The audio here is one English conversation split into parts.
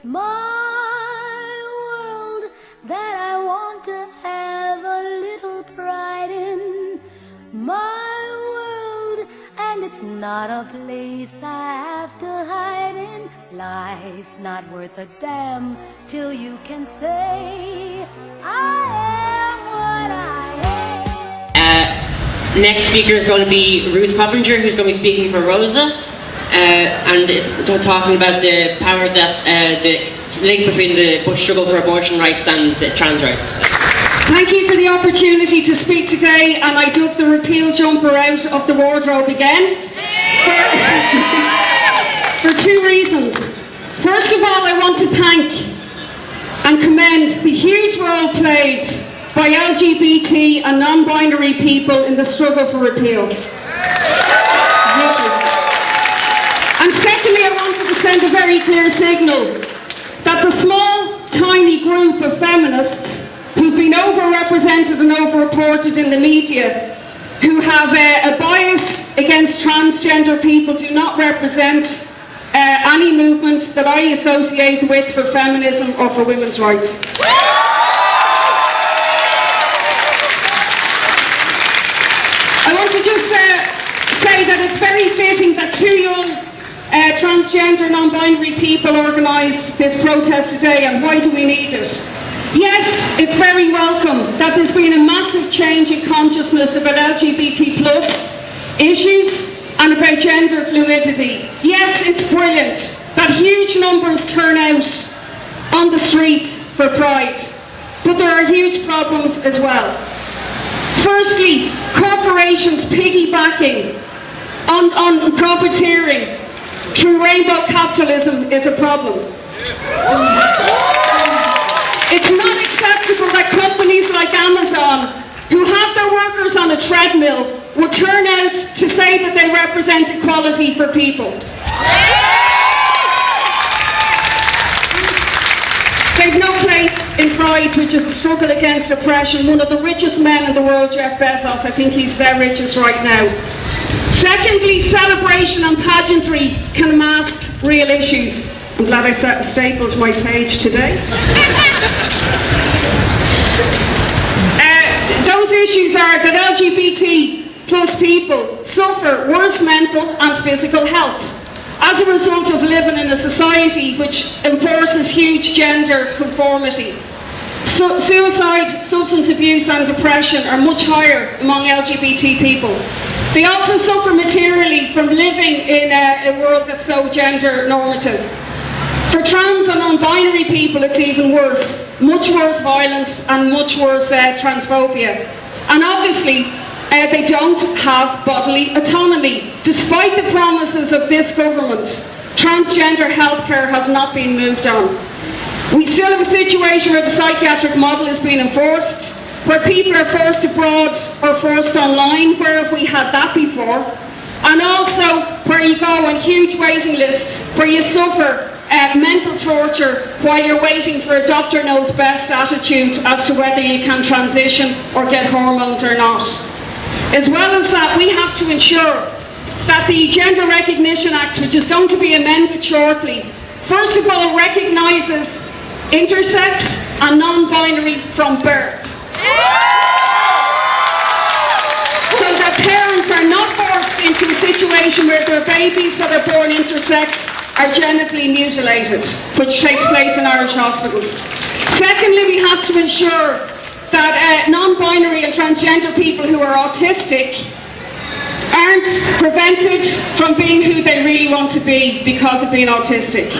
my world that I want to have a little pride in. My world, and it's not a place I have to hide in. Life's not worth a damn till you can say I am what I am. Next speaker is going to be Ruth Coppinger, who's going to be speaking for Rosa. And talking about the power that the link between the struggle for abortion rights and trans rights. Thank you for the opportunity to speak today, and I dug the repeal jumper out of the wardrobe again for two reasons. First of all, I want to thank and commend the huge role played by LGBT and non-binary people in the struggle for repeal. And secondly, I wanted to send a very clear signal that the small, tiny group of feminists who've been overrepresented and overreported in the media, who have a bias against transgender people, do not represent any movement that I associate with for feminism or for women's rights. I want to just say that it's very fitting that two young transgender, non-binary people organised this protest today, and why do we need it? Yes, it's very welcome that there's been a massive change in consciousness about LGBT+ issues and about gender fluidity. Yes, it's brilliant that huge numbers turn out on the streets for Pride, but there are huge problems as well. Firstly, corporations piggybacking on profiteering through rainbow capitalism is a problem. It's not acceptable that companies like Amazon, who have their workers on a treadmill, would turn out to say that they represent equality for people. They've no place in Pride, which is a struggle against oppression. One of the richest men in the world, Jeff Bezos, I think he's their richest right now. Secondly, celebration and pageantry can mask real issues. I'm glad I stapled my page today. Those issues are that LGBT+ people suffer worse mental and physical health as a result of living in a society which enforces huge gender conformity. So, suicide, substance abuse and depression are much higher among LGBT people. They also suffer materially from living in a world that's so gender normative. For trans and non-binary people, it's even worse. Much worse violence and much worse transphobia. And obviously, they don't have bodily autonomy. Despite the promises of this government, transgender healthcare has not been moved on. We still have a situation where the psychiatric model is being enforced, where people are forced abroad or forced online. Where have we had that before? And also where you go on huge waiting lists, where you suffer mental torture while you're waiting for a doctor knows best attitude as to whether you can transition or get hormones or not. As well as that, we have to ensure that the Gender Recognition Act, which is going to be amended shortly, first of all recognises intersex and non-binary from birth. So that parents are not forced into a situation where their babies that are born intersex are genitally mutilated, which takes place in Irish hospitals. Secondly, we have to ensure that non-binary and transgender people who are autistic aren't prevented from being who they really want to be because of being autistic.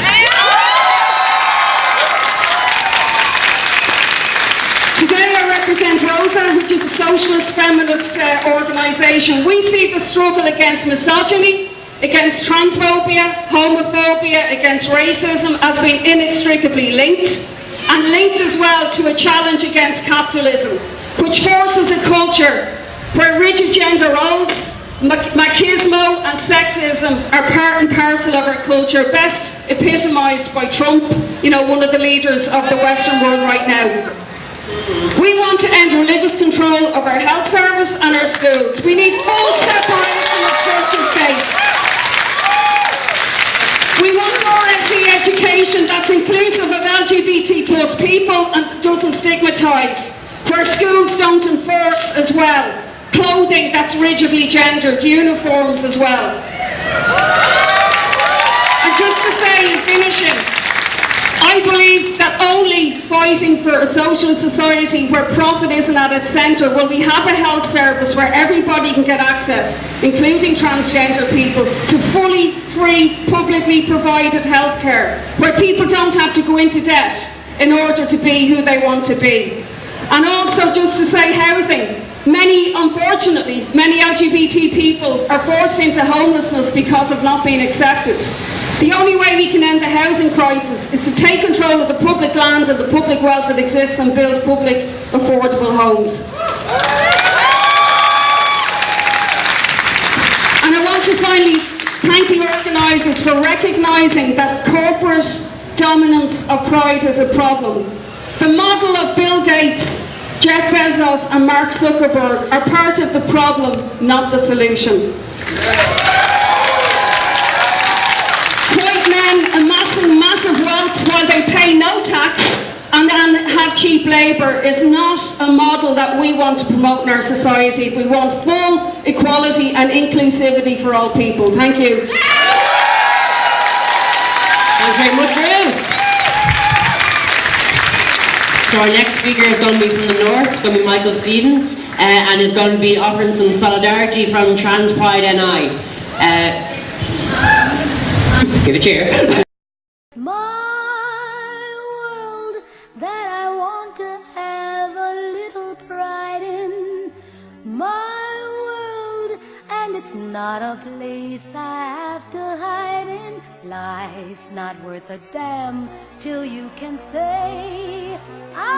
Today I represent Rosa, which is a socialist feminist organisation. We see the struggle against misogyny, against transphobia, homophobia, against racism as being inextricably linked, and linked as well to a challenge against capitalism, which forces a culture where rigid gender roles, machismo and sexism are part and parcel of our culture, best epitomised by Trump, one of the leaders of the Western world right now. We want to end religious control of our health service and our schools. We need full separation of church and state. We want more SE education that's inclusive size, where schools don't enforce as well, clothing that's rigidly gendered, uniforms as well. And just to say in finishing, I believe that only fighting for a social society where profit isn't at its centre will we have a health service where everybody can get access, including transgender people, to fully free, publicly provided healthcare, where people don't have to go into debt in order to be who they want to be. And also, just to say, housing. Unfortunately, many LGBT people are forced into homelessness because of not being accepted. The only way we can end the housing crisis is to take control of the public land and the public wealth that exists and build public, affordable homes. And I want to finally thank the organisers for recognising that corporate dominance of Pride is a problem. The model of Bill Gates, Jeff Bezos and Mark Zuckerberg are part of the problem, not the solution. White men amassing massive wealth while they pay no tax and then have cheap labour is not a model that we want to promote in our society. We want full equality and inclusivity for all people. Thank you. Thanks very much, Ruth. So our next speaker is going to be from the north. It's going to be Michael Stevens, and is going to be offering some solidarity from Trans Pride NI. Give a cheer. My world that I want to have a little pride in. My world, and it's not a place I have to hide in. Life's not worth a damn till you can say I